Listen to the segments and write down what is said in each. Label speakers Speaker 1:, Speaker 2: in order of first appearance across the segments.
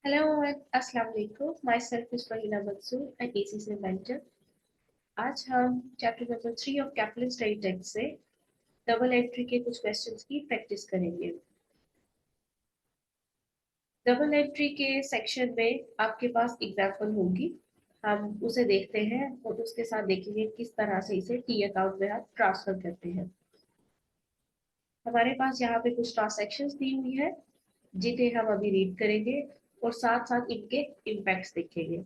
Speaker 1: Hello and अस्सलाम वालेकुम. Myself is Fahina Mansoor, an ACC mentor. आज हम chapter number 3 of capital study text से डबल एंट्री के कुछ क्वेश्चंस की प्रैक्टिस करेंगे. डबल एंट्री के सेक्शन में आपके पास एग्जाम्पल होगी. हम उसे देखते हैं और उसके साथ देखेंगे किस तरह से इसे टी अकाउंट में हम ट्रांसफर करते हैं. हमारे पास यहाँ पे कुछ ट्रांसैक्शंस दी हुई है जिन्हें हम अभी रीड करेंगे और साथ साथ इनके इम्पैक्ट्स देखेंगे.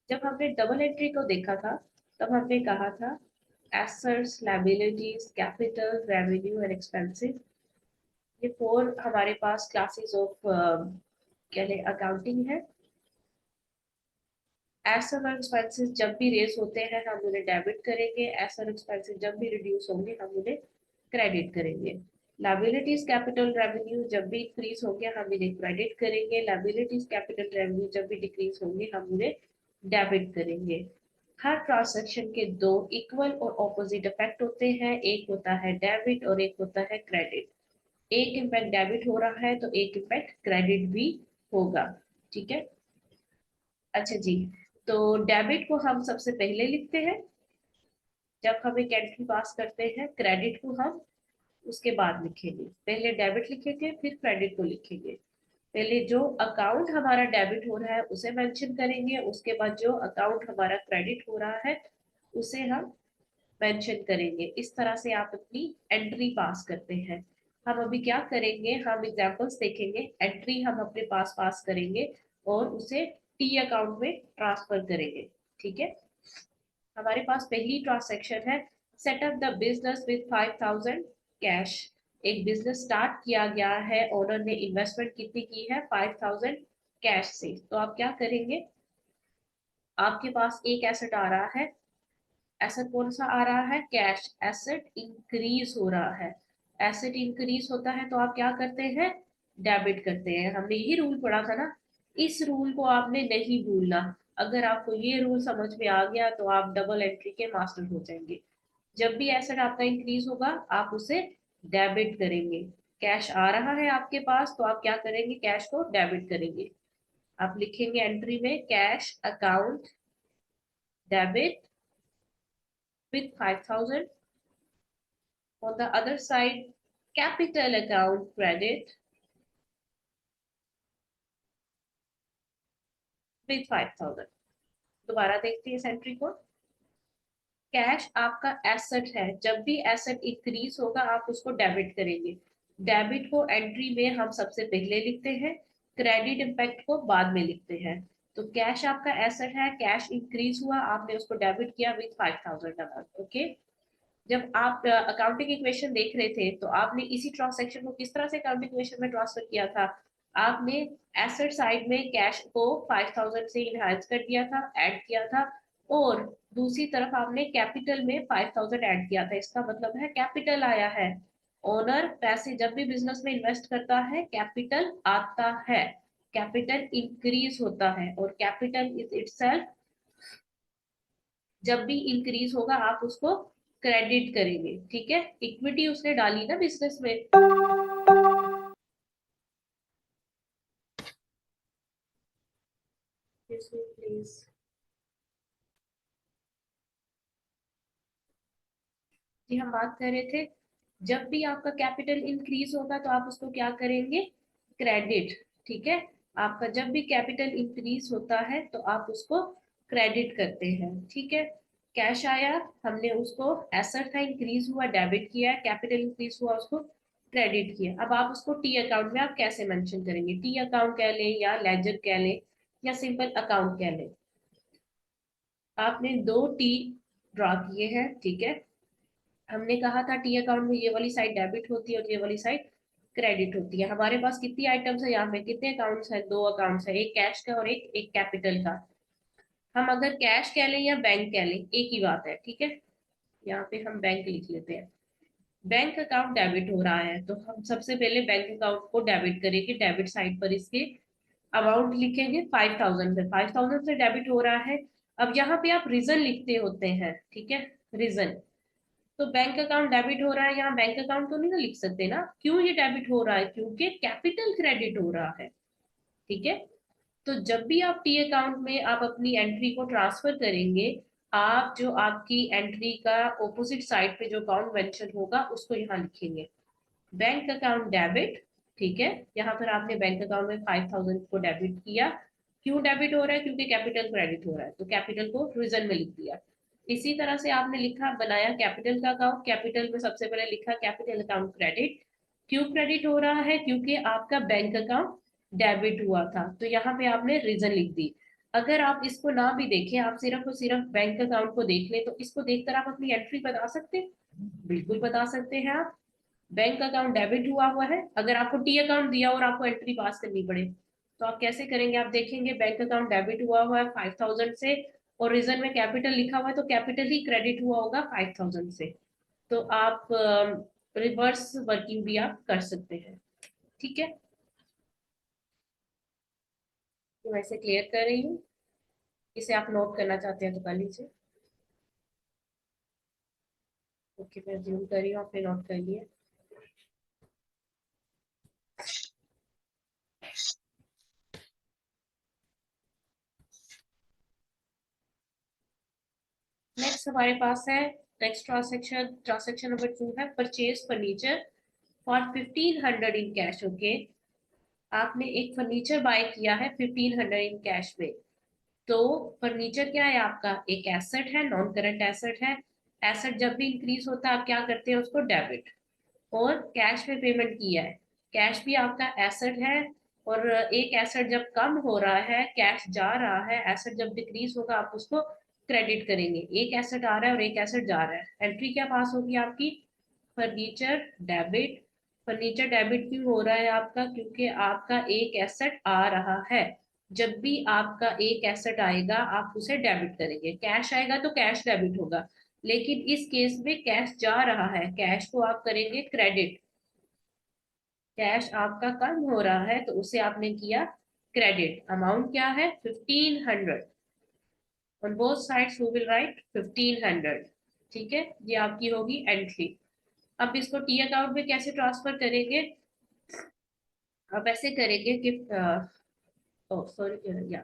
Speaker 1: जब हमने डबल एंट्री को देखा था तब हमने कहा था assets, liabilities, capital, revenue and expenses, ये फोर हमारे पास क्लासेस ऑफ कह लें अकाउंटिंग है. एसेट और एक्सपेंसेस जब भी रेस होते हैं हम उन्हें डेबिट करेंगे. एसेट और एक्सपेंसेस जब भी रिड्यूस होंगे हम उन्हें क्रेडिट करेंगे. लायबिलिटीज, कैपिटल, रेवेन्यू जब भी इंक्रीज होंगे हम इन्हें क्रेडिट करेंगे. लायबिलिटीज, कैपिटल, रेवेन्यू जब भी डिक्रीज होंगे हम उन्हें डेबिट करेंगे. हर ट्रांसैक्शन के दो इक्वल और ऑपोजिट इफेक्ट होते हैं. एक होता है डेबिट और एक होता है क्रेडिट. एक इम्पैक्ट डेबिट हो रहा है तो एक इम्पैक्ट क्रेडिट भी होगा. ठीक है. अच्छा जी, तो डेबिट को हम सबसे पहले लिखते हैं जब हम एक एंट्री पास करते हैं. क्रेडिट को हम उसके बाद लिखेंगे. पहले डेबिट लिखेंगे फिर क्रेडिट को लिखेंगे. पहले जो अकाउंट हमारा डेबिट हो रहा है उसे मेंशन करेंगे. उसके बाद जो अकाउंट हमारा क्रेडिट हो रहा है उसे हम मेंशन करेंगे. इस तरह से आप अपनी एंट्री पास करते हैं. हम अभी क्या करेंगे, हम एग्जांपल्स देखेंगे. एंट्री हम अपने पास करेंगे और उसे टी अकाउंट में ट्रांसफर करेंगे. ठीक है. हमारे पास पहली ट्रांसैक्शन है setup the business with 5000 cash. एक बिजनेस स्टार्ट किया गया है. ओनर ने इन्वेस्टमेंट कितनी की है, 5000 कैश से. तो आप क्या करेंगे, आपके पास एक एसेट आ रहा है. एसेट कौन सा आ रहा है, कैश. एसेट इंक्रीज हो रहा है. एसेट इंक्रीज होता है तो आप क्या करते हैं, डेबिट करते हैं. हमने यही रूल पढ़ा था ना. इस रूल को आपने नहीं भूलना. अगर आपको ये रूल समझ में आ गया तो आप डबल एंट्री के मास्टर हो जाएंगे. जब भी एसेट आपका इंक्रीज होगा आप उसे डेबिट करेंगे. कैश आ रहा है आपके पास तो आप क्या करेंगे, कैश को डेबिट करेंगे. आप लिखेंगे एंट्री में cash account debit with 5000. On the other side, capital account credit with 5000. दोबारा देखते हैं इस एंट्री को. कैश आपका एसेट है. जब भी एसेट इंक्रीज होगा आप उसको डेबिट करेंगे. डेबिट को एंट्री में हम सबसे पहले लिखते हैं, क्रेडिट इम्पैक्ट को बाद में लिखते हैं. तो कैश आपका एसेट है, कैश इंक्रीज हुआ, आपने उसको डेबिट किया विद 5000 अमाउंट. ओके. जब आप अकाउंटिंग इक्वेशन देख रहे थे तो आपने इसी ट्रांसैक्शन को किस तरह से अकाउंटिंग इक्वेशन में ट्रांसफर किया था. आपने एसेट साइड में कैश को 5000 से इनहांस कर दिया था, ऐड किया था. और दूसरी तरफ आपने कैपिटल में 5000 ऐड किया था. इसका मतलब है कैपिटल आया है. ओनर पैसे जब भी बिजनेस में इन्वेस्ट करता है कैपिटल आता है. कैपिटल इंक्रीज होता है और कैपिटल इज इटसेल्फ जब भी इंक्रीज होगा आप उसको क्रेडिट करेंगे. ठीक है. इक्विटी उसने डाली ना बिजनेस में. प्लीज. जी हम बात कर रहे थे, जब भी आपका कैपिटल इंक्रीज होगा तो आप उसको क्या करेंगे, क्रेडिट. ठीक है. आपका जब भी कैपिटल इंक्रीज होता है तो आप उसको क्रेडिट करते हैं. ठीक है. कैश आया, हमने उसको एसेट था इंक्रीज हुआ डेबिट किया. कैपिटल इंक्रीज हुआ उसको क्रेडिट किया. अब आप उसको टी अकाउंट में आप कैसे मेंशन करेंगे, टी अकाउंट कह लें या लेजर कह लें या सिंपल अकाउंट कह लें. आपने दो टी ड्रॉ किए हैं. ठीक है. हमने कहा था टी अकाउंट में ये वाली साइड डेबिट होती है और ये वाली साइड क्रेडिट होती है. हमारे पास कितनी आइटम्स है यहाँ पे, कितने अकाउंट्स हैं, दो अकाउंट्स है. एक कैश का और एक कैपिटल का. हम अगर कैश कह लें या बैंक कह लें एक ही बात है. ठीक है. यहाँ पे हम बैंक लिख लेते हैं. बैंक अकाउंट डेबिट हो रहा है तो हम सबसे पहले बैंक अकाउंट को डेबिट करेंगे. डेबिट साइड पर इसके अमाउंट लिखेंगे 5000 से. 5000 से डेबिट हो रहा है. अब यहाँ पे आप रीजन लिखते होते हैं. ठीक है. रीजन. तो बैंक अकाउंट डेबिट हो रहा है, यहाँ बैंक अकाउंट तो नहीं ना लिख सकते ना. क्यों ये डेबिट हो रहा है, क्योंकि कैपिटल क्रेडिट हो रहा है. ठीक है। तो जब भी आप टी अकाउंट में आप अपनी एंट्री को ट्रांसफर करेंगे, आप जो आपकी एंट्री का ऑपोजिट साइड पे जो अकाउंट मेंशन होगा उसको यहाँ लिखेंगे, बैंक अकाउंट डेबिट। ठीक है, यहाँ पर आपने बैंक अकाउंट में 5000 को डेबिट किया। क्यों डेबिट हो रहा है? क्योंकि कैपिटल क्रेडिट हो रहा है, तो कैपिटल को रीजन में लिख दिया। इसी तरह से आपने लिखा, बनाया कैपिटल का अकाउंट, कैपिटल में सबसे पहले लिखा कैपिटल अकाउंट क्रेडिट। क्यों क्रेडिट हो रहा है? क्योंकि आपका बैंक अकाउंट डेबिट हुआ था, तो यहाँ पे आपने रीजन लिख दी। अगर आप इसको ना भी देखें, आप सिर्फ और सिर्फ बैंक अकाउंट को देख ले, तो इसको देखकर आप अपनी एंट्री बता सकते हैं। बिल्कुल बता सकते हैं आप। बैंक अकाउंट डेबिट हुआ हुआ है, अगर आपको टी अकाउंट दिया और आपको एंट्री पास करनी पड़े तो आप कैसे करेंगे? आप देखेंगे बैंक अकाउंट डेबिट हुआ हुआ है 5000 से, और रीजन में कैपिटल लिखा हुआ है, तो कैपिटल ही क्रेडिट हुआ होगा 5000 से। तो आप रिवर्स वर्किंग भी आप कर सकते हैं। ठीक है, तो वैसे क्लियर कर रही हूँ। इसे आप नोट करना चाहते हैं तो कर लीजिए। ओके, मैं जूम कर रही हूँ, आपने नोट कर लिया। नेक्स्ट हमारे पास है, नेक्स्ट ट्रांसेक्शन, ट्रांसेक्शन नंबर 2 है purchase furniture for 1500 in cash. Okay, आपने एक फर्नीचर बाय किया है 1500 इन कैश में। तो फर्नीचर क्या है आपका? एक एसेट है, नॉन करंट एसेट है। एसेट जब भी इंक्रीज होता है आप क्या करते हैं? उसको डेबिट। और कैश में पेमेंट किया है, कैश भी आपका एसेट है। और एक एसेट जब कम हो रहा है, कैश जा रहा है, एसेट जब डिक्रीज होगा आप उसको क्रेडिट करेंगे। एक एसेट आ रहा है और एक एसेट जा रहा है, एंट्री क्या पास होगी आपकी? Furniture debit. फर्नीचर डेबिट क्यों हो रहा है आपका? क्योंकि आपका एक एसेट आ रहा है। जब भी आपका एक एसेट आएगा आप उसे डेबिट करेंगे, कैश आएगा तो कैश डेबिट होगा। लेकिन इस केस में कैश जा रहा है, कैश को आप करेंगे क्रेडिट। कैश आपका कम हो रहा है तो उसे आपने किया क्रेडिट। अमाउंट क्या है? 1500। On both sides we will write 1500। ठीक है, ये आपकी होगी एंट्री। अब इसको टी अकाउंट में कैसे ट्रांसफर करेंगे? अब ऐसे करेंगे कि सॉरी, या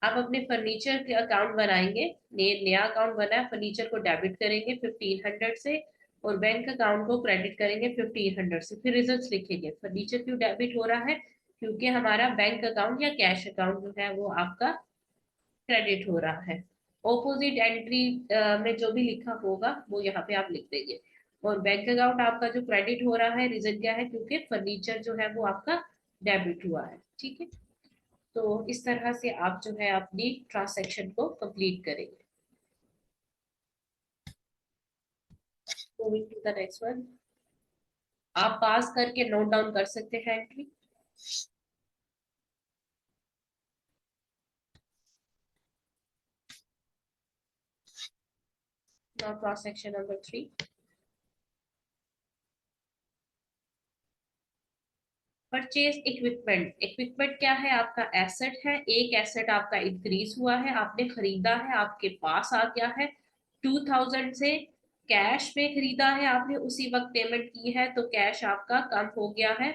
Speaker 1: आप अपने फर्नीचर के अकाउंट बनाएंगे। नया अकाउंट बना है, फर्नीचर को डेबिट करेंगे 1500 से, और बैंक अकाउंट को क्रेडिट करेंगे 1500 से। फिर रिजल्ट लिखेंगे। फर्नीचर क्यों डेबिट हो रहा है? क्योंकि हमारा बैंक अकाउंट या कैश अकाउंट जो है वो आपका क्रेडिट हो रहा है। ऑपोजिट एंट्री में जो भी लिखा होगा वो यहाँ पे आप लिख देंगे। और बैंक अकाउंट आपका जो क्रेडिट हो रहा है, रीजन क्या है? क्योंकि फर्नीचर जो है वो आपका डेबिट हुआ है। ठीक है, तो इस तरह से आप जो है अपनी ट्रांसैक्शन को कंप्लीट करेंगे। Moving to the next one, आप पास करके नोट डाउन कर सकते हैं entry. Now transaction number 3, purchase equipment. Equipment क्या है? आपका एसेट है, एक एसेट आपका इंक्रीज हुआ है, आपने खरीदा है, आपके पास आ गया है 2000 से। कैश में खरीदा है आपने, उसी वक्त पेमेंट की है, तो कैश आपका कम हो गया है।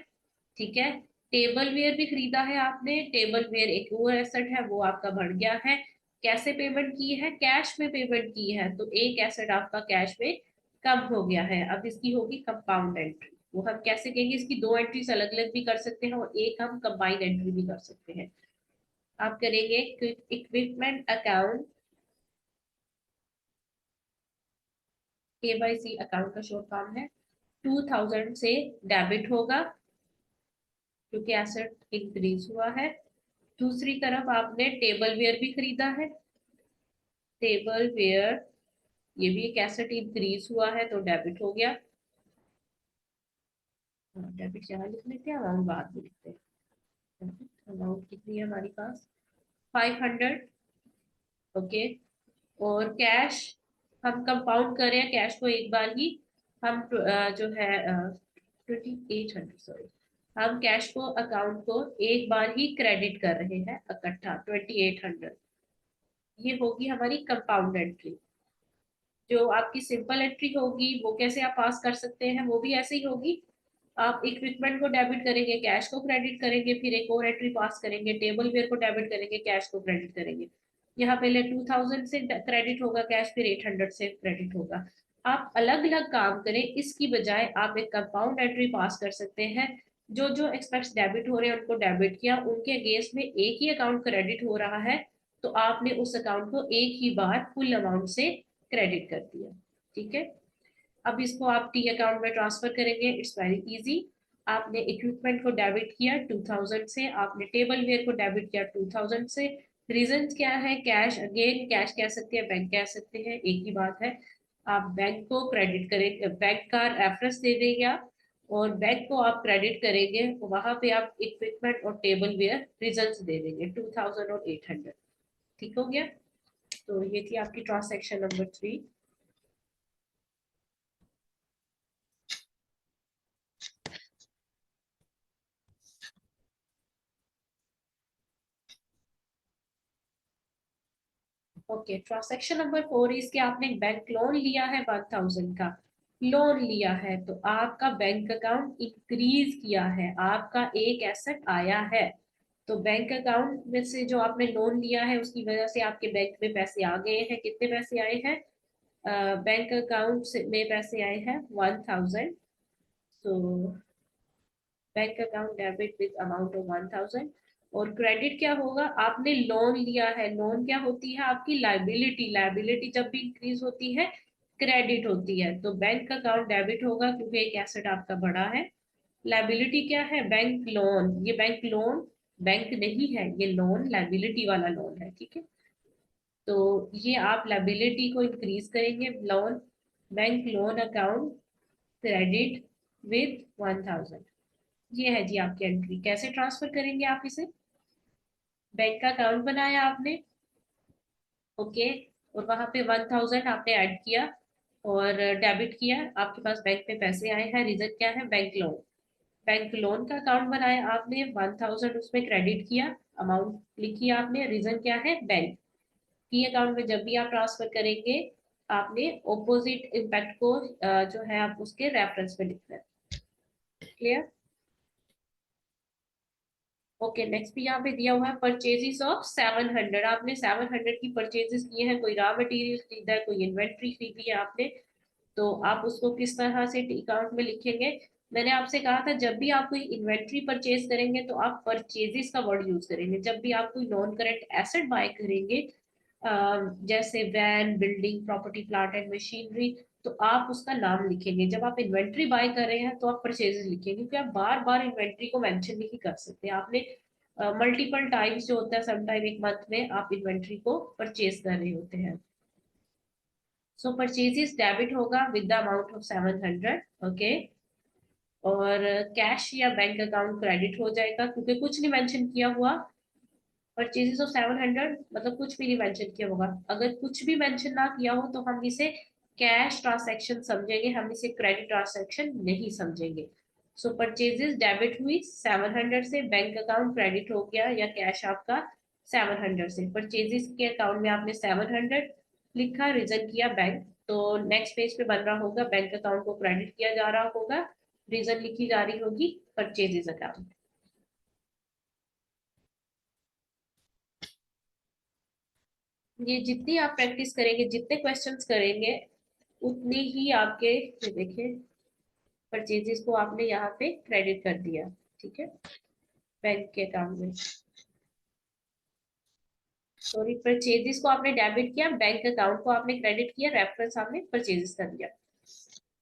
Speaker 1: ठीक है, टेबल वेयर भी खरीदा है आपने, टेबल वेयर एक वो एसेट है, वो आपका बढ़ गया है। कैसे पेमेंट की है? कैश में पेमेंट की है, तो एक एसेट आपका कैश में कम हो गया है। अब इसकी होगी कंपाउंड एंट्री। वो हम कैसे कहेंगे? इसकी दो एंट्रीज अलग अलग भी कर सकते हैं और एक हम कंबाइंड एंट्री भी कर सकते हैं। आप करेंगे इक्विपमेंट अकाउंट, KYC अकाउंट का शॉर्ट फॉर्म है। 2000 से डेबिट होगा क्योंकि एसेट इंक्रीज हुआ है। दूसरी तरफ आपने टेबल वेयर भी खरीदा है, टेबल वेयर, ये भी एक एसेट इंक्रीज हुआ है तो डेबिट हो गया। डेबिट यहाँ लिख लेते हैं, अमाउंट बाद में लिखते हैं। अमाउंट कितनी है हमारे पास? 500। ओके, और कैश हम कंपाउंड कर रहे हैं, कैश को एक बार ही हम जो है 2800, सॉरी, हम कैश को अकाउंट को एक बार ही क्रेडिट कर रहे हैं इकट्ठा 2800। ये होगी हमारी कंपाउंड एंट्री। जो आपकी सिंपल एंट्री होगी वो कैसे आप पास कर सकते हैं? वो भी ऐसे ही होगी, आप इक्विपमेंट को डेबिट करेंगे, कैश को क्रेडिट करेंगे, फिर एक और एंट्री पास करेंगे, टेबल वेयर को डेबिट करेंगे, कैश को क्रेडिट करेंगे। यहाँ पहले 2000 से क्रेडिट होगा कैश, फिर 800 से क्रेडिट होगा। आप अलग अलग काम करें, इसकी बजाय आप एक कंपाउंड एंट्री पास कर सकते हैं। जो जो एक्सपेंस डेबिट हो रहे हैं उनको डेबिट किया, उनके अगेंस्ट में एक ही अकाउंट क्रेडिट हो रहा है, तो आपने उस अकाउंट को एक ही बार फुल अमाउंट से क्रेडिट कर दिया। ठीक है, अब इसको आप टी अकाउंट में ट्रांसफर करेंगे, इट्स वेरी इजी। आपने इक्विपमेंट को डेबिट किया 2000 से, आपने टेबल वेयर को डेबिट किया 2000 से। रीजन क्या है? कैश, अगेन कैश कह सकते हैं, बैंक कह सकते हैं, एक ही बात है। आप बैंक को क्रेडिट करेंगे, बैंक का रेफरेंस दे देंगे आप, और बैंक को आप क्रेडिट करेंगे, वहां पे आप इक्विपमेंट और टेबल वेयर रीजन दे देंगे 2000 और 800। ठीक हो गया? तो ये थी आपकी transaction number 3। Okay, transaction number 4, इसके आपने एक बैंक लोन लिया है 1000 का। लोन लिया है तो आपका बैंक अकाउंट इंक्रीज किया है, आपका एक एसेट आया है। तो बैंक अकाउंट में से जो आपने लोन लिया है उसकी वजह से आपके बैंक में पैसे आ गए हैं। कितने पैसे आए हैं? बैंक अकाउंट से में पैसे आए हैं 1000। तो bank account debit with amount of 1000। और क्रेडिट क्या होगा? आपने लोन लिया है, लोन क्या होती है? आपकी लाइबिलिटी। लाइबिलिटी जब भी इंक्रीज होती है क्रेडिट होती है, तो बैंक अकाउंट डेबिट होगा क्योंकि एक एसेट आपका बड़ा है। लाइबिलिटी क्या है? Bank loan. ये बैंक लोन बैंक नहीं है, ये लोन लाइबिलिटी वाला लोन है। ठीक है, तो ये आप लाइबिलिटी को इंक्रीज करेंगे, loan, bank loan account credit with 1000। ये है जी आपकी एंट्री। कैसे ट्रांसफर करेंगे आप इसे? बैंक का अकाउंट बनाया आपने, ओके, और वहां पे 1000 आपने ऐड किया और डेबिट किया, आपके पास बैंक में पैसे आए हैं। रीजन क्या है? Bank loan. बैंक लोन का अकाउंट बनाया आपने, 1000 उसमें क्रेडिट किया, अमाउंट लिखी आपने, रीजन क्या है? बैंक। की अकाउंट में जब भी आप ट्रांसफर करेंगे आपने ऑपोजिट इम्पैक्ट को जो है आप उसके रेफरेंस में लिखना है। क्लियर? ओके, नेक्स्ट भी यहाँ पे दिया हुआ है परचेजेस ऑफ 700। आपने 700 की परचेजेस किए हैं, कोई रॉ मटेरियल खरीदा है, कोई इन्वेंट्री खरीदी है आपने, तो आप उसको किस तरह से अकाउंट में लिखेंगे? मैंने आपसे कहा था जब भी आप कोई इन्वेंट्री परचेज करेंगे तो आप परचेजेस का वर्ड यूज करेंगे। जब भी आप कोई नॉन करेंट एसेट बाय करेंगे, जैसे van, building, property, plant and machinery, तो आप उसका नाम लिखेंगे। जब आप इन्वेंट्री बाय कर रहे हैं तो आप परचेजेस लिखेंगे, क्योंकि आप बार बार इन्वेंट्री को मेंशन नहीं कर सकते। आपने मल्टीपल टाइम्स जो होता है, समटाइम एक मंथ में आप इन्वेंट्री को परचेज कर रहे होते हैं। सो परचेजेस डेबिट होगा with the amount of 700। Okay, और कैश या बैंक अकाउंट क्रेडिट हो जाएगा क्योंकि कुछ नहीं मेंशन किया हुआ। परचेजेस ऑफ 700 मतलब कुछ भी नहीं मेंशन किया होगा। अगर कुछ भी मेंशन ना किया हो तो हम इसे कैश ट्रांसैक्शन समझेंगे, हम इसे क्रेडिट ट्रांसैक्शन नहीं समझेंगे। सो परचेजेस डेबिट हुई 700 से, बैंक अकाउंट क्रेडिट हो गया या कैश आपका 700 से। परचेजेस के अकाउंट में आपने 700 लिखा, रीजन किया बैंक, तो नेक्स्ट पेज पे बन रहा होगा बैंक अकाउंट को क्रेडिट किया जा रहा होगा, रीजन लिखी जा रही होगी परचेजेस अकाउंट। ये जितनी आप प्रैक्टिस करेंगे, जितने क्वेश्चंस करेंगे, उतने ही आपके, ये देखिए, परचेजेस को आपने यहाँ पे क्रेडिट कर दिया। ठीक है, बैंक के अकाउंट में, सॉरी, परचेजेस को आपने डेबिट किया, बैंक अकाउंट को आपने क्रेडिट किया, रेफरेंस आपने परचेजेस कर दिया।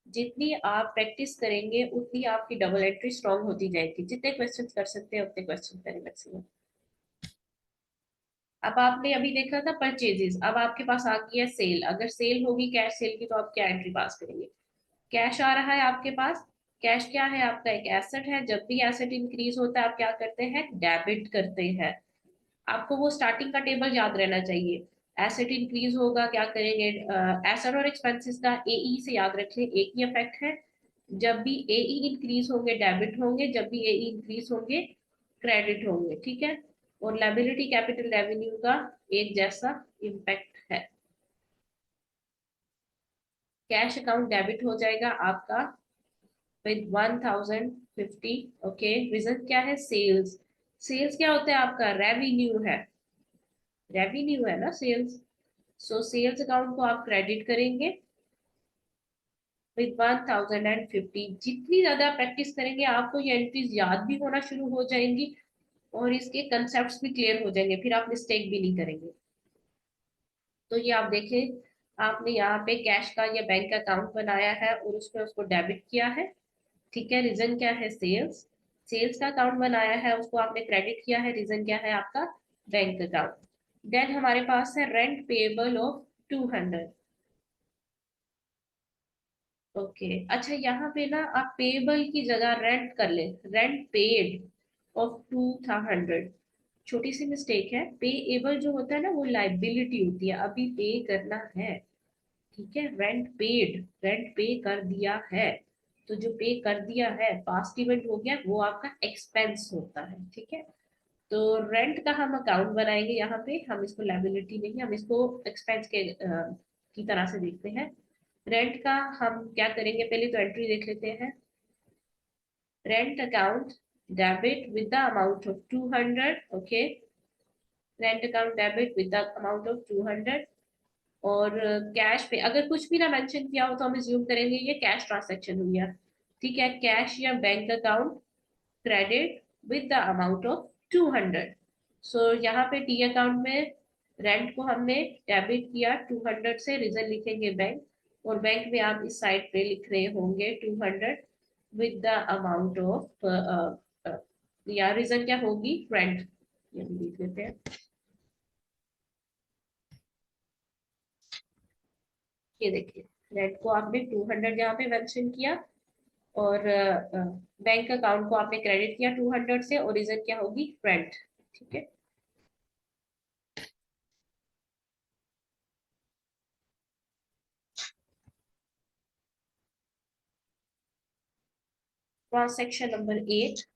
Speaker 1: जितनी आप प्रैक्टिस करेंगे उतनी आपकी डबल एंट्री स्ट्रांग होती जाएगी। जितने क्वेश्चन कर सकते हैं उतने क्वेश्चन करें मैक्सिमम। अब आपने अभी देखा था परचेजेस, अब आपके पास आ गई है सेल। अगर सेल होगी कैश सेल की तो आप क्या एंट्री पास करेंगे? कैश आ रहा है आपके पास। कैश क्या है? आपका एक एसेट है। जब भी एसेट इंक्रीज होता है आप क्या करते हैं? डेबिट करते हैं। आपको वो स्टार्टिंग का टेबल याद रहना चाहिए। एसेट इंक्रीज होगा, क्या करेंगे? एसेट और एक्सपेंसेस का एई से याद रखें, एक ही इफेक्ट है। जब भी एई इंक्रीज होंगे डेबिट होंगे, जब भी एई इंक्रीज होंगे क्रेडिट होंगे। ठीक है, और लायबिलिटी कैपिटल रेवेन्यू का एक जैसा इम्पैक्ट है। कैश अकाउंट डेबिट हो जाएगा आपका विद 1050। ओके, रीजन क्या है? सेल्स। सेल्स क्या होता है आपका? रेवेन्यू है, रेवेन्यू है ना सेल्स। सो सेल्स अकाउंट को आप क्रेडिट करेंगे विद 1050। जितनी ज्यादा प्रैक्टिस करेंगे आपको ये एंट्रीज याद भी होना शुरू हो जाएंगी और इसके कंसेप्ट्स भी क्लियर हो जाएंगे, फिर आप मिस्टेक भी नहीं करेंगे। तो ये आप देखें, आपने यहाँ पे कैश का या बैंक अकाउंट बनाया है और उसमें उसको डेबिट किया है। ठीक है, रीजन क्या है? सेल्स। सेल्स का अकाउंट बनाया है, उसको आपने क्रेडिट किया है, रीजन क्या है आपका? Bank account. देन हमारे पास है रेंट पेएबल ऑफ 200। ओके, अच्छा यहाँ पे ना आप पेएबल की जगह रेंट कर ले, रेंट पेड ऑफ 200। छोटी सी मिस्टेक है, पेएबल जो होता है ना वो लाइबिलिटी होती है, अभी पे करना है। ठीक है, रेंट पेड, रेंट पे कर दिया है। तो जो पे कर दिया है पास्ट इवेंट हो गया, वो आपका एक्सपेंस होता है। ठीक है, तो रेंट का हम अकाउंट बनाएंगे यहाँ पे, हम इसको लाइबिलिटी नहीं, हम इसको एक्सपेंस के की तरह से देखते हैं। रेंट का हम क्या करेंगे, पहले तो एंट्री देख लेते हैं। Rent account debit with the amount of 200। Okay, rent account debit with the amount of 200। और कैश पे अगर कुछ भी ना मेंशन किया हो तो हम ज्यूम करेंगे ये कैश ट्रांजैक्शन हुई है। ठीक है, कैश या bank account credit with the amount of 200। सो यहाँ पे टी अकाउंट में रेंट को हमने डेबिट किया 200 से, रीजन लिखेंगे बैंक। और बैंक में आप इस साइड पे लिख रहे होंगे 200 विद द अमाउंट ऑफ, या रीजन क्या होगी? रेंट। ये भी लिख लेते हैं। ये देखिए, रेंट को आपने 200 यहाँ पे मेंशन किया और बैंक अकाउंट को आपने क्रेडिट किया 200 से, और रीजन क्या होगी? रेंट। ठीक है, transaction number 8।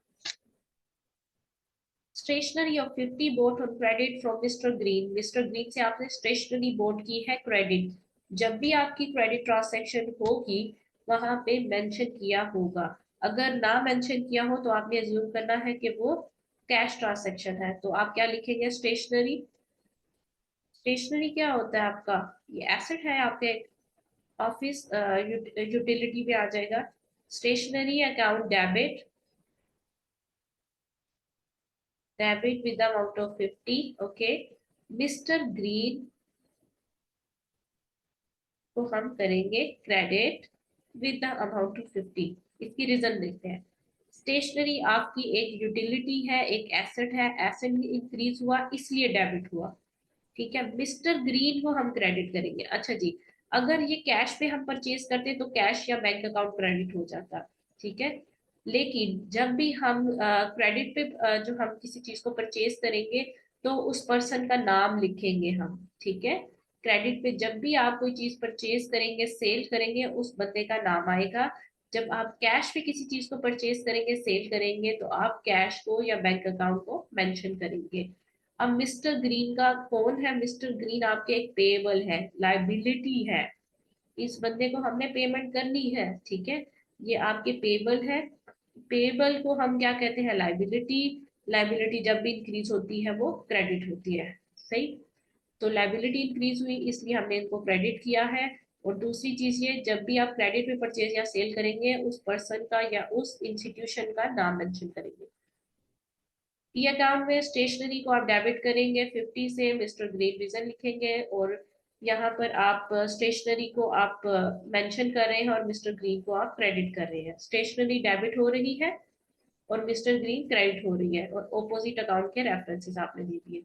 Speaker 1: Stationery of 50 bought on credit from mister Green. Mister Green से आपने स्टेशनरी बोट की है क्रेडिट। जब भी आपकी क्रेडिट ट्रांसैक्शन होगी वहां पे मेंशन किया होगा। अगर ना मेंशन किया हो तो आपने अज्यूम करना है कि वो कैश ट्रांसैक्शन है। तो आप क्या लिखेंगे? स्टेशनरी। स्टेशनरी क्या होता है आपका? ये एसेट है आपके ऑफिस, यूटिलिटी में आ जाएगा। Stationery account debit, debit with amount of 50। Okay, mister Green को हम करेंगे credit with the amount of 50। इसकी रीजन देखते हैं। स्टेशनरी आपकी एक यूटिलिटी है, एक एसेट है, एसेट इंक्रीज हुआ इसलिए डेबिट हुआ। ठीक है, मिस्टर ग्रीन को हम क्रेडिट करेंगे। अच्छा जी, अगर ये कैश पे हम परचेज करते तो कैश या बैंक अकाउंट क्रेडिट हो जाता। ठीक है, लेकिन जब भी हम क्रेडिट पे जो हम किसी चीज को परचेज करेंगे तो उस पर्सन का नाम लिखेंगे हम। ठीक है, क्रेडिट पे जब भी आप कोई चीज परचेज करेंगे, सेल करेंगे, उस बंदे का नाम आएगा। जब आप कैश पे किसी चीज को परचेज करेंगे, सेल करेंगे, तो आप कैश को या बैंक अकाउंट को मेंशन करेंगे। अब मिस्टर ग्रीन का कौन है? मिस्टर ग्रीन आपके एक पेएबल है, लाइबिलिटी है। इस बंदे को हमने पेमेंट करनी है। ठीक है, ये आपके पेएबल है। पेएबल को हम क्या कहते हैं? लाइबिलिटी। लाइबिलिटी जब भी इंक्रीज होती है वो क्रेडिट होती है। सही, तो लाइबिलिटी इंक्रीज हुई इसलिए हमने इनको क्रेडिट किया है। और दूसरी चीज ये, जब भी आप क्रेडिट पे परचेज या सेल करेंगे उस पर्सन का या उस इंस्टीट्यूशन का नाम मेंशन करेंगे। ई अकाउंट में स्टेशनरी को आप डेबिट करेंगे 50 से, मिस्टर ग्रीन रीजन लिखेंगे। और यहाँ पर आप स्टेशनरी को आप मेंशन कर रहे हैं और मिस्टर ग्रीन को आप क्रेडिट कर रहे हैं। स्टेशनरी डेबिट हो रही है और मिस्टर ग्रीन क्रेडिट हो रही है, और ऑपोजिट अकाउंट के रेफरेंसेस आपने दे दिए।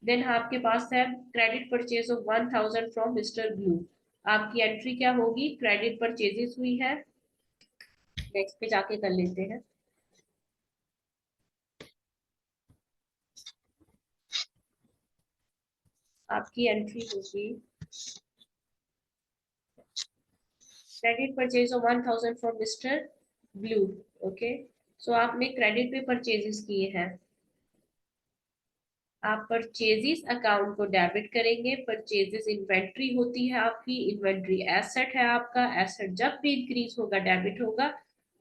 Speaker 1: देन आपके पास है credit purchase of 1000 from mister blue. आपकी एंट्री क्या होगी? क्रेडिट परचेजेस हुई है। नेक्स्ट पे जाके कर लेते हैं। आपकी एंट्री होगी credit purchase of 1000 from mister Blue. Okay, so आपने क्रेडिट पे परचेजेस किए हैं। आप परचेजेस अकाउंट को डेबिट करेंगे। परचेजेस इन्वेंट्री होती है आपकी, इन्वेंट्री एसेट है आपका, एसेट जब भी इंक्रीज होगा डेबिट होगा।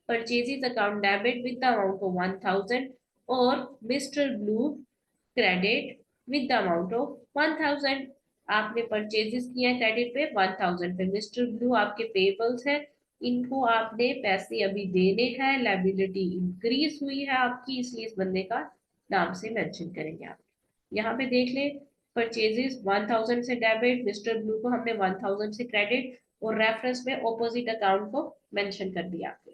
Speaker 1: Purchases account debit with the amount of 1000 और mister blue credit with the amount of 1000। आपने परचेजेस किया क्रेडिट पे 1000 पे। मिस्टर ब्लू आपके पेबल्स है, इनको आपने पैसे अभी देने हैं, लायबिलिटी इंक्रीज हुई है आपकी, इसलिए इस बंदे का नाम से मेंशन करेंगे आप। यहाँ पे देख ले, परचेजेस 1000 से डेबिट, मिस्टर ब्लू को हमने 1000 से क्रेडिट, और रेफरेंस में ऑपोजिट अकाउंट को मेंशन कर दिया आपने।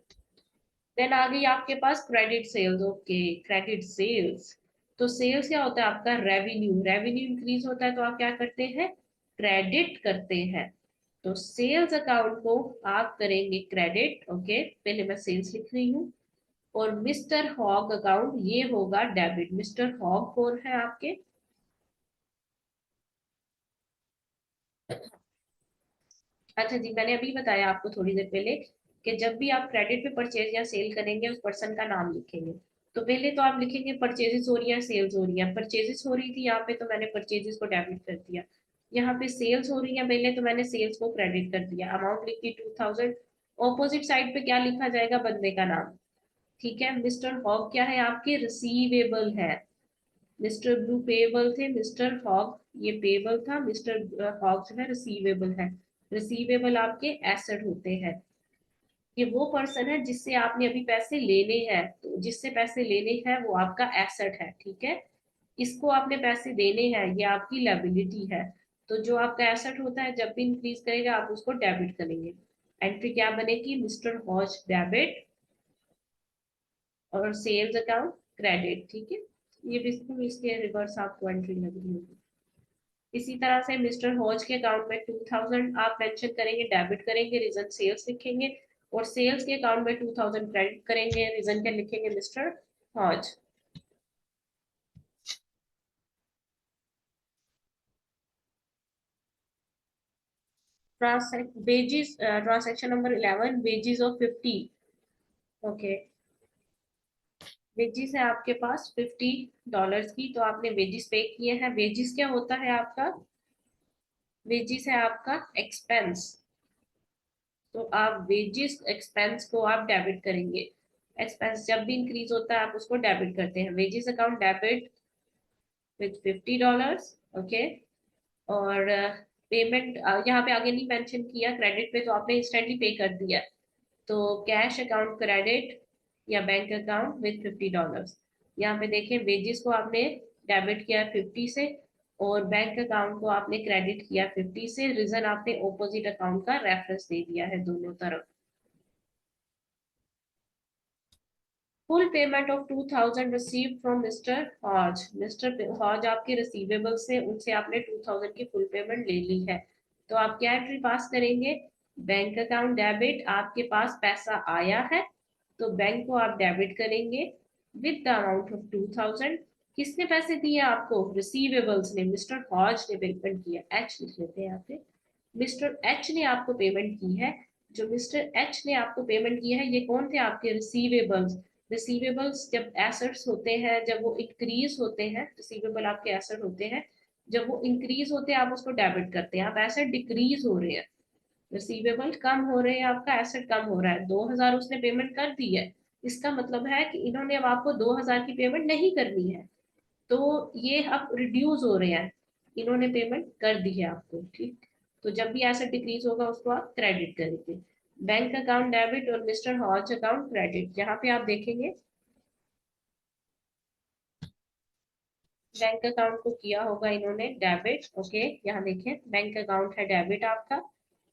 Speaker 1: देन आ गई आपके पास credit sales. Okay, credit sales, तो सेल्स क्या होता है आपका? रेवेन्यू। रेवेन्यू इंक्रीज होता है तो आप क्या करते हैं? क्रेडिट करते हैं। तो सेल्स अकाउंट को आप करेंगे क्रेडिट। ओके, पहले मैं सेल्स लिख रही हूँ। और मिस्टर हॉग अकाउंट ये होगा डेबिट। मिस्टर हॉग कौन है आपके? अच्छा जी, मैंने अभी बताया आपको थोड़ी देर पहले कि जब भी आप क्रेडिट पे परचेज या सेल करेंगे उस पर्सन का नाम लिखेंगे। तो पहले तो आप लिखेंगे परचेजेस हो रही है, सेल्स हो रही है। परचेजेस हो रही थी यहाँ पे तो मैंने परचेजेस को डेबिट कर दिया। यहाँ पे सेल्स हो रही है पहले तो मैंने सेल्स को क्रेडिट कर दिया, अमाउंट लिखी 2000। ऑपोजिट साइड पे क्या लिखा जाएगा? बंदे का नाम। ठीक है, मिस्टर हॉग क्या है आपके? रिसीवेबल है। मिस्टर ब्लू पेबल थे, मिस्टर हॉग ये पेबल था, मिस्टर हॉग जो है रिसीवेबल है। रिसीवेबल आपके एसेट होते हैं। ये वो पर्सन है जिससे आपने अभी पैसे लेने हैं, तो जिससे पैसे लेने हैं वो आपका एसेट है। ठीक है, इसको आपने पैसे देने हैं, ये आपकी लायबिलिटी है। तो जो आपका एसेट होता है जब भी इंक्रीज करेगा आप उसको डेबिट करेंगे। एंट्री क्या बनेगी? मिस्टर हॉज डेबिट और सेल्स अकाउंट क्रेडिट। ठीक है, ये बिल्कुल इसके रिवर्स आपको एंट्री लग रही होगी। इसी तरह से मिस्टर हॉज के अकाउंट में 2000 आप मेंशन करेंगे, डेबिट करेंगे, रीजन सेल्स लिखेंगे। और सेल्स के अकाउंट में 2000 क्रेडिट करेंगे, रीजन क्या लिखेंगे? Mister Hodge. Wages, transaction number 11, wages of 50। Okay, wages है आपके पास $50 की, तो आपने वेजेस पे किए हैं। वेजेस क्या होता है आपका? वेजेस है आपका एक्सपेंस। तो आप वेजेस एक्सपेंस को आप डेबिट करेंगे। एक्सपेंस जब भी इंक्रीज होता है आप उसको डेबिट करते हैं। Wages account debit with $50। Okay, और पेमेंट यहाँ पे आगे नहीं मेंशन किया, क्रेडिट पे तो आपने इंस्टेंटली पे कर दिया। तो कैश अकाउंट क्रेडिट या बैंक अकाउंट विथ $50। यहाँ पे देखें, वेजेस को आपने डेबिट किया 50 से, और बैंक अकाउंट को आपने क्रेडिट किया 50 से। रीजन आपने ऑपोजिट अकाउंट का रेफरेंस दे दिया है दोनों तरफ। Full payment of 2000 received from mister Hodge. Mister Hodge आपके रिसीवेबल से, उनसे आपने 2000 की फुल पेमेंट ले ली है। तो आप क्या एंट्री पास करेंगे? बैंक अकाउंट डेबिट, आपके पास पैसा आया है तो बैंक को आप डेबिट करेंगे विद द अमाउंट ऑफ 2000। किसने पैसे दिए आपको? रिसीवेबल्स ने, मिस्टर हॉज ने पेमेंट किया। एच लिख लेते हैं यहाँ पे। मिस्टर एच ने आपको पेमेंट की है। जो मिस्टर एच ने आपको पेमेंट की है ये कौन थे आपके? रिसीवेबल्स। रिसीवेबल्स जब एसेट्स होते हैं, जब वो इंक्रीज होते हैं, रिसीवेबल आपके एसेट होते हैं, जब वो इंक्रीज होते हैं आप उसको डेबिट करते हैं। आप एसेट डिक्रीज हो रहे हैं, रिसीवेबल कम हो रहे हैं, आपका एसेट कम हो रहा है। 2000 उसने पेमेंट कर दी है, इसका मतलब है कि इन्होंने अब आपको 2000 की पेमेंट नहीं करनी है, तो ये अब रिड्यूस हो रहे हैं, इन्होंने पेमेंट कर दी है आपको। ठीक, तो जब भी एसेट डिक्रीज होगा उसको आप क्रेडिट करेंगे। बैंक अकाउंट डेबिट और मिस्टर हॉज अकाउंट क्रेडिट। यहाँ पे आप देखेंगे बैंक अकाउंट को किया होगा इन्होंने डेबिट। ओके, यहाँ देखें बैंक अकाउंट है डेबिट आपका,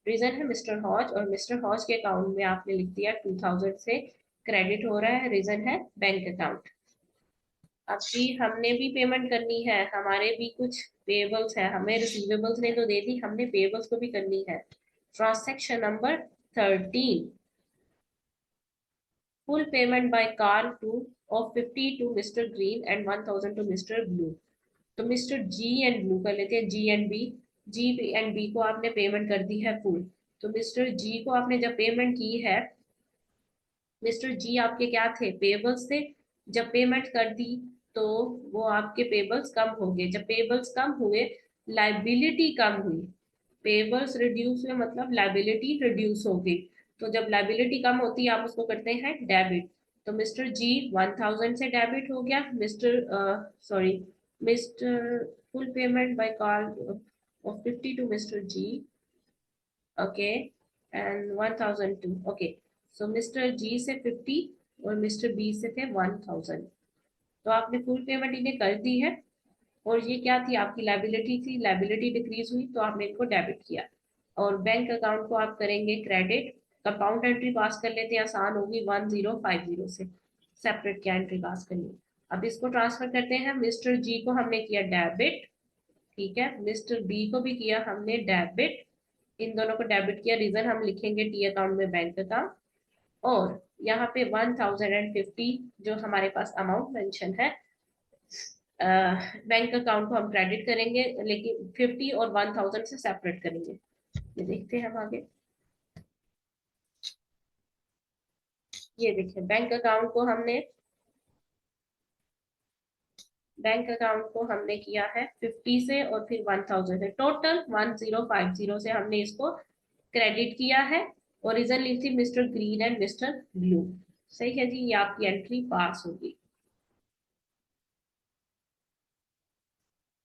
Speaker 1: रीजन है मिस्टर हॉज, और मिस्टर हॉज के अकाउंट में आपने लिख दिया 2000 से क्रेडिट हो रहा है, रीजन है बैंक अकाउंट। अब जी हमने भी पेमेंट करनी है, हमारे भी कुछ पेबल्स है, हमें रिसीवेबल्स ने तो दे दी, हमने पेबल्स को भी करनी है। Transaction number 13, full payment by car to of 50 to mister Green and 1000 to mister Blue. तो मिस्टर जी एंड ब्लू कर लेते हैं, G and B. G and B को आपने पेमेंट कर दी है फुल। तो मिस्टर जी को आपने जब पेमेंट की है, मिस्टर जी आपके क्या थे? पेबल्स थे। जब पेमेंट कर दी तो वो आपके पेबल्स कम हो गए। जब पेबल्स कम हुए, लाइबिलिटी कम हुई। पेबल्स रिड्यूस हुए मतलब लाइबिलिटी रिड्यूस हो गई। तो जब लाइबिलिटी कम होती है आप उसको करते हैं डेबिट। तो मिस्टर जी 1000 से डेबिट हो गया, mister full payment bye card of 50 to Mr. G, okay, and 1002, okay, so Mr. G से 50 और Mr. B से थे 1000। तो आपने फुल पेमेंट इन्हें कर दी है, और ये क्या थी आपकी लाइबिलिटी थी, लाइबिलिटी डिक्रीज हुई तो आपने इनको डेबिट किया, और बैंक अकाउंट को आप करेंगे क्रेडिट। कंपाउंड एंट्री पास कर लेते हैं, आसान होगी, 1050 से सेपरेट क्या एंट्री पास करनी। अब इसको ट्रांसफर करते हैं, मिस्टर जी को हमने किया डेबिट, ठीक है, मिस्टर बी को भी किया हमने डेबिट, इन दोनों को डेबिट किया, रीजन हम लिखेंगे टी अकाउंट में बैंक का, और यहाँ पे 1050 जो हमारे पास अमाउंट मेंशन है बैंक अकाउंट को हम क्रेडिट करेंगे, लेकिन 50 और 1000 से सेपरेट करेंगे। ये देखते हैं हम आगे, ये देखिए बैंक अकाउंट को हमने किया है 50 से और फिर 1000 से, टोटल 1050 से हमने इसको क्रेडिट किया है, और रीजन ली थी mister Green and mister blue. सही है जी, ये आपकी एंट्री पास होगी।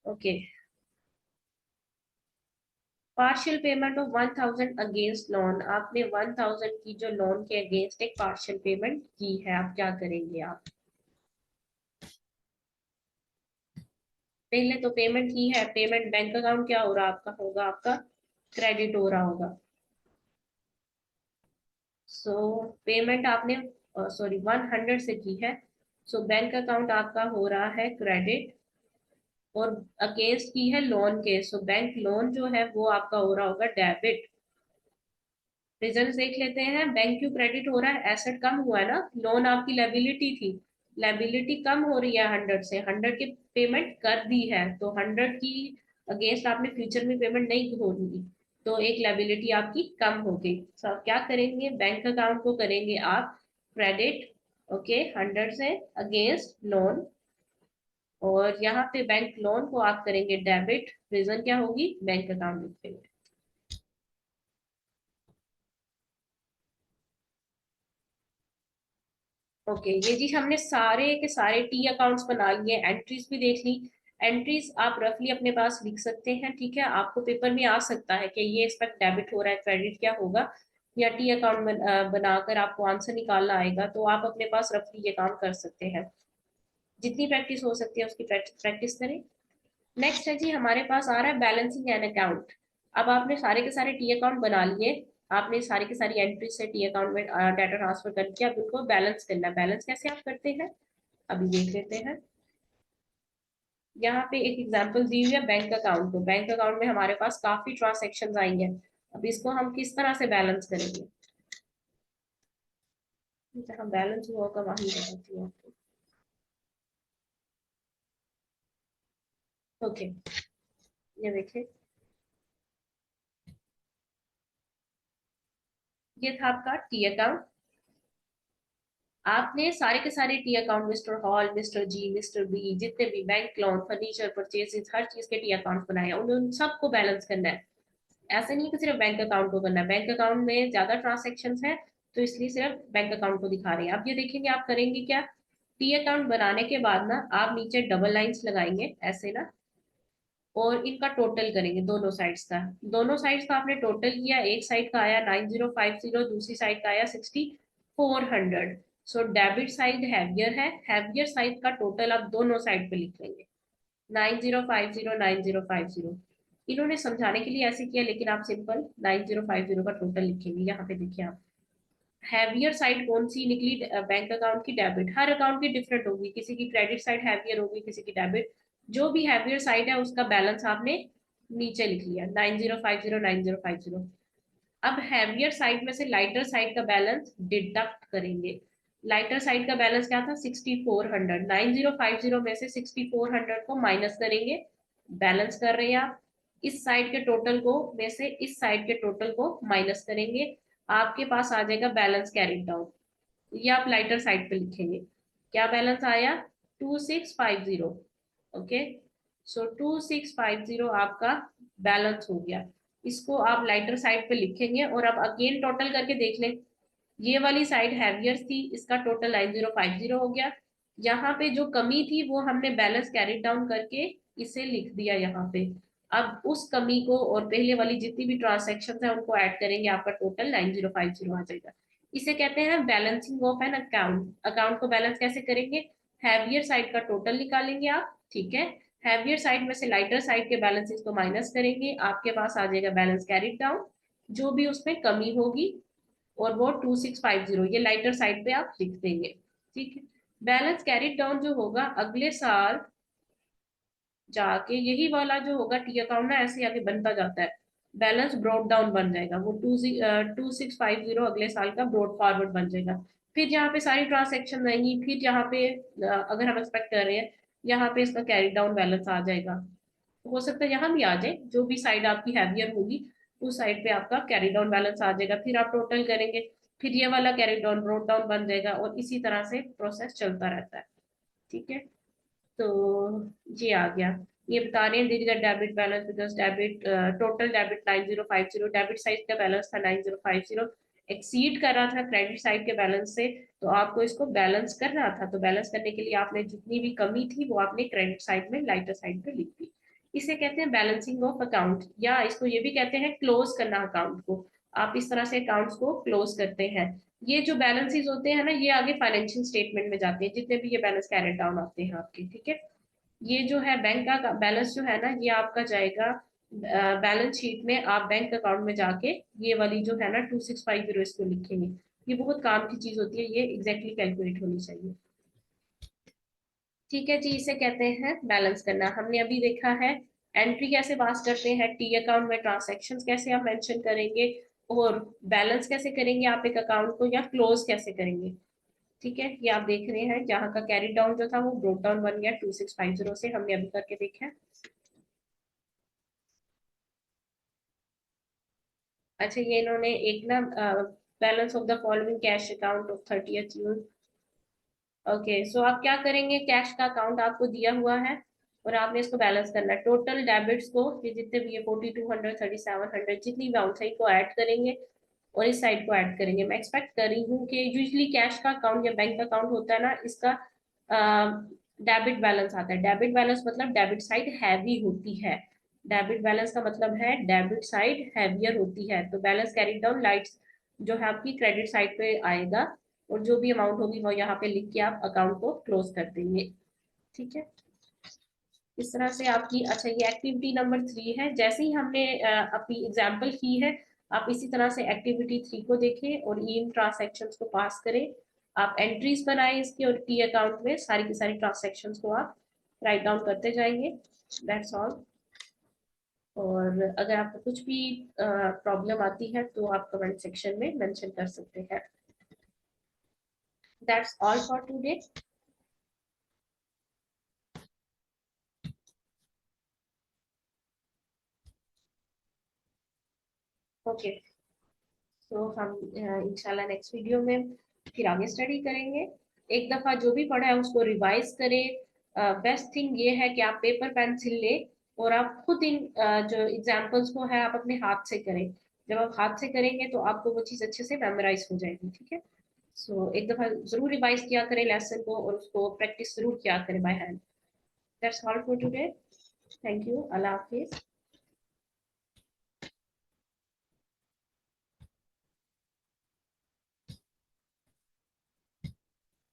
Speaker 1: Okay, partial payment of 1000 against loan, आपने 1000 की जो लोन के अगेंस्ट एक पार्शियल पेमेंट की है, आप क्या करेंगे, आप पहले तो पेमेंट की है, पेमेंट बैंक अकाउंट क्या हो रहा आपका, होगा आपका क्रेडिट हो रहा होगा। सो पेमेंट आपने 100 से की है, सो बैंक अकाउंट आपका हो रहा है क्रेडिट, और अगेंस्ट की है लोन के, सो बैंक लोन जो है वो आपका हो रहा होगा डेबिट। रिजल्ट देख लेते हैं, बैंक क्यों क्रेडिट हो रहा है, एसेट कम हुआ है ना, लोन आपकी लाइबिलिटी थी, लाइबिलिटी कम हो रही है 100 से, 100 की पेमेंट कर दी है, तो 100 की अगेंस्ट आपने फ्यूचर में पेमेंट नहीं होगी, तो एक लाइबिलिटी आपकी कम हो गई। तो आप क्या करेंगे, बैंक अकाउंट को करेंगे आप क्रेडिट, ओके, 100 से अगेंस्ट लोन, और यहाँ पे बैंक लोन को आप करेंगे डेबिट, रीजन क्या होगी, बैंक अकाउंट लिखेंगे। ओके, ये जी हमने सारे के सारे टी अकाउंट्स बना लिए, एंट्रीज भी देख ली। एंट्रीज आप रफली अपने पास लिख सकते हैं, ठीक है, आपको पेपर में आ सकता है कि ये एक्सपेक्ट डेबिट हो रहा है, क्रेडिट क्या होगा, या टी अकाउंट बनाकर आपको आंसर निकालना आएगा, तो आप अपने पास रफली ये काम कर सकते हैं। जितनी प्रैक्टिस हो सकती है उसकी प्रैक्टिस करें। नेक्स्ट है जी हमारे पास आ रहा है बैलेंसिंग एन अकाउंट। अब आपने सारे के सारे टी अकाउंट बना लिए, आपने सारी की सारी एंट्री से टी अकाउंट में डाटा ट्रांसफर कर दिया, अब उनको बैलेंस करना है। बैलेंस कैसे आप करते हैं अभी देख लेते हैं। यहाँ पे एक एग्जांपल दी हुई है बैंक अकाउंट को, बैंक अकाउंट में हमारे पास काफी ट्रांजेक्शन आई है, अब इसको हम किस तरह से बैलेंस करेंगे, जहाँ बैलेंस हुआ होगा वहीं बताती हूँ आपको। ओके, ये देखिए, ये था आपका टी अकाउंट। आपने सारे के सारे T account, mister Hall, mister G, mister B, जितने भी बैंक लोन, फर्नीचर परचेजेस, हर चीज के टी अकाउंट बनाए, उन सबको बैलेंस करना है। ऐसा नहीं कि सिर्फ बैंक अकाउंट को करना है, बैंक अकाउंट में ज्यादा ट्रांजेक्शन है तो इसलिए सिर्फ बैंक अकाउंट को दिखा रहे हैं। अब ये देखेंगे आप करेंगे क्या, टी अकाउंट बनाने के बाद ना आप नीचे डबल लाइंस लगाएंगे ऐसे ना, और इनका टोटल करेंगे दोनों साइड्स का। दोनों साइड्स का आपने टोटल किया, एक साइड का आया 9050, दूसरी साइड का आया 6400। सो डेबिट साइड हैवियर है, हैवियर साइड का टोटल आप दोनों साइड पे लिख लेंगे 9050 9050। इन्होंने समझाने के लिए ऐसे किया, लेकिन आप सिंपल 9050 का टोटल लिखेंगे। यहाँ पे देखिए आप, हैवियर साइड कौन सी निकली, बैंक अकाउंट की डेबिट, हर अकाउंट की डिफरेंट होगी, किसी की क्रेडिट साइड हैवियर होगी, किसी की डेबिट, जो भी हैवियर साइड है उसका बैलेंस आपने नीचे लिख लिया 9050 9050। अब हैवियर साइड में से लाइटर साइड का बैलेंस डिडक्ट करेंगे। लाइटर साइड का बैलेंस क्या था, 6400, 9050 में से 6400 को माइनस करेंगे, बैलेंस कर रहे हैं आप, इस साइड के टोटल को में से इस साइड के टोटल को माइनस करेंगे, आपके पास आ जाएगा बैलेंस कैरिड डाउन। ये आप लाइटर साइड पे लिखेंगे, क्या बैलेंस आया, 2650। ओके, सो 2650 आपका बैलेंस हो गया, इसको आप लाइटर साइड पे लिखेंगे, और अब अगेन टोटल करके देख लें, ये वाली साइड हैवियर थी, इसका टोटल 9050 हो गया। यहाँ पे जो कमी थी वो हमने बैलेंस कैरी डाउन करके इसे लिख दिया यहाँ पे। अब उस कमी को और पहले वाली जितनी भी ट्रांजेक्शन है उनको ऐड करेंगे, आपका टोटल 9050 आ जाएगा। इसे कहते हैं balancing of an account. Account को बैलेंस कैसे करेंगे? हैवियर साइड का टोटल निकालेंगे आप, ठीक है। हैवियर साइड में से लाइटर साइड के बैलेंसेस को माइनस करेंगे, आपके पास आ जाएगा बैलेंस कैरिड डाउन, जो भी उसमें कमी होगी, और वो 2650 ये लाइटर साइड पे आप लिख देंगे, ठीक है। बैलेंस कैरिड डाउन जो होगा अगले साल जाके, यही वाला जो होगा टी अकाउंट ना ऐसे आगे बनता जाता है, बैलेंस ब्रॉड डाउन बन जाएगा, वो 2650 अगले साल का ब्रॉड फॉरवर्ड बन जाएगा। फिर यहाँ पे सारी ट्रांजेक्शन रहेंगी, फिर यहाँ पे अगर हम एक्सपेक्ट कर रहे हैं यहाँ पे इसका कैरी डाउन बैलेंस आ जाएगा। हो सकता है यहाँ भी आ जाए, जो भी साइड आपकी हैवियर होगी उस साइड पे आपका कैरी डाउन बैलेंस आ जाएगा, फिर आप टोटल करेंगे, फिर ये वाला कैरी डाउन ब्रॉड डाउन बन जाएगा, और इसी तरह से प्रोसेस चलता रहता है, ठीक है। तो ये आ गया। ये बता रहे हैं दीजिए debit balance because debit total debit 9050, debit side का बैलेंस था 9050, एक्सीड कर रहा था क्रेडिट साइड के बैलेंस से, तो आपको इसको बैलेंस करना था। तो बैलेंस करने के लिए आपने जितनी भी कमी थी वो आपने क्रेडिट साइड में लाइटर साइड पे लिख दी। इसे कहते हैं बैलेंसिंग ऑफ अकाउंट, या इसको ये भी कहते हैं क्लोज करना अकाउंट को। आप इस तरह से अकाउंट्स को क्लोज करते हैं। ये जो बैलेंसेस होते हैं ना, ये आगे फाइनेंशियल स्टेटमेंट में जाते हैं, जितने भी ये बैलेंस कैरेट डाउन आते हैं आपके, ठीक है। ये जो है बैंक का बैलेंस जो है ना, ये आपका जाएगा बैलेंस शीट में, आप बैंक अकाउंट में जाके ये वाली जो है ना 2650 इसको लिखेंगे। ये बहुत काम की चीज होती है, ये एग्जैक्टली कैलकुलेट होनी चाहिए, ठीक है जी। इसे कहते हैं बैलेंस करना। हमने अभी देखा है एंट्री कैसे पास करते हैं, टी अकाउंट में ट्रांसैक्शंस कैसे आप मेंशन करेंगे, और बैलेंस कैसे करेंगे आप एक अकाउंट को, या क्लोज कैसे करेंगे, ठीक है। ये आप देख रहे हैं जहाँ का कैरी डाउन जो था वो ब्रोक डाउन बन गया 2650 से, हमने अभी करके देखा है। अच्छा, ये इन्होंने एक ना balance of the following cash account of 30th June. Okay, so आप क्या करेंगे, कैश का अकाउंट आपको दिया हुआ है और आपने इसको बैलेंस करना है। टोटल डेबिट्स को, ये जितने भी ये 4200 3700 जितनी भी अमाउंट है इनको ऐड करेंगे, और इस साइड को ऐड करेंगे। मैं एक्सपेक्ट कर रही हूँ कि यूजली कैश का अकाउंट या बैंक अकाउंट होता है ना, इसका डेबिट बैलेंस आता है। डेबिट बैलेंस मतलब डेबिट साइड हैवी होती है, डेबिट बैलेंस का मतलब है डेबिट साइड हैवियर होती है। तो बैलेंस कैरी डाउन लाइट्स जो है आपकी क्रेडिट साइड पे आएगा, और जो भी अमाउंट होगी वो यहाँ पे लिख के आप अकाउंट को क्लोज कर देंगे, ठीक है। इस तरह से आपकी, अच्छा ये एक्टिविटी नंबर 3 है, जैसे ही हमने अपनी एग्जाम्पल की है, आप इसी तरह से एक्टिविटी 3 को देखें और इन ट्रांसैक्शंस को पास करें। आप एंट्रीज बनाएं इसके, और टी अकाउंट में सारी की सारी ट्रांसैक्शंस को आप राइट डाउन करते जाएंगे। That's all. और अगर आपको कुछ भी प्रॉब्लम आती है तो आप कमेंट सेक्शन में मेंशन कर सकते हैं। That's all for today. Okay, तो हम इंशाल्लाह नेक्स्ट वीडियो में फिर आगे स्टडी करेंगे। एक दफा जो भी पढ़ा है उसको रिवाइज करें। बेस्ट थिंग ये है कि आप पेपर पेंसिल ले और आप खुद इन जो एग्जाम्पल्स को है आप अपने हाथ से करें। जब आप हाथ से करेंगे तो आपको वो चीज़ अच्छे से मेमोराइज हो जाएगी, ठीक है। सो एक दफा जरूर रिवाइज किया करें लेसन को, और उसको प्रैक्टिस जरूर किया करें by hand. That's all for today. Thank you, Allah Hafiz.